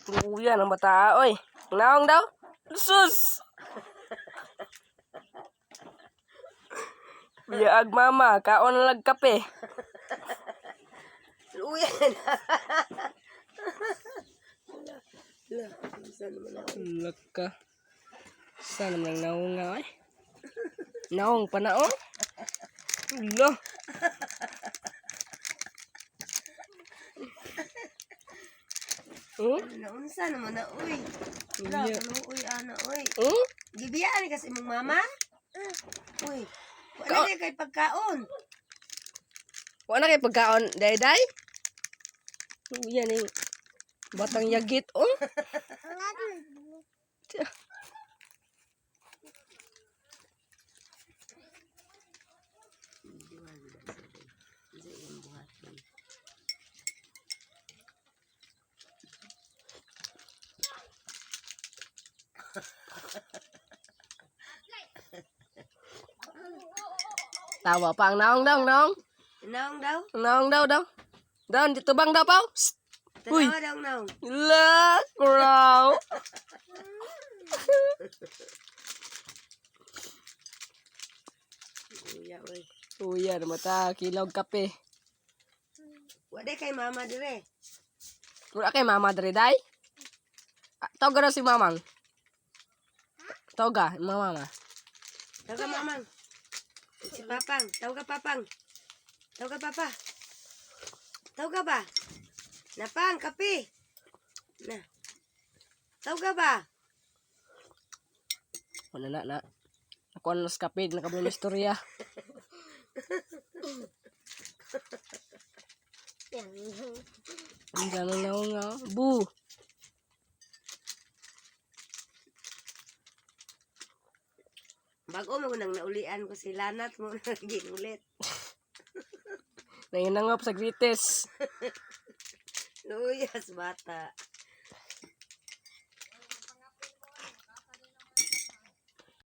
Luya ng bata, oy. Naong daw? Sus! Biyaag mama, kaon na lag kape. Luya na. Laka. Saan naman ang naong nga, oy? Naong pa na, oh? Ulo. Naunsa naman na, uy. Luya. Uy, ana, uy. Hmm? Gibiyaan ni kasi mong mama? Uy, wala na kay pagkaon. Wala kay pagkaon, day-day? Luya ni batang yagit, oh? Tawa pa ang naong daw, naong. Naong daw? Naong daw. Daon, dito bang daw, pao? Uy. Tanawa daw, naong. La, crow. Luya, uy. Uya, mata, kilog kape. Wala kay mama dire. Wala kay mama dre, day? Tawag na si mamang. Tawag ka, mama. Tawag ka, mamang. Si papang. Tawag ka, papang. Tawag ka, papa. Tawag ka ba? Napang, kape. Na. Tawag ka ba? Wala na. Ako na sa kape, nakabuong istorya. Ang gano'n na nga. Bu! Bago mo nang naulian ko si Lanat mo naging ulit. Nanginangap sa grites. Luyas bata.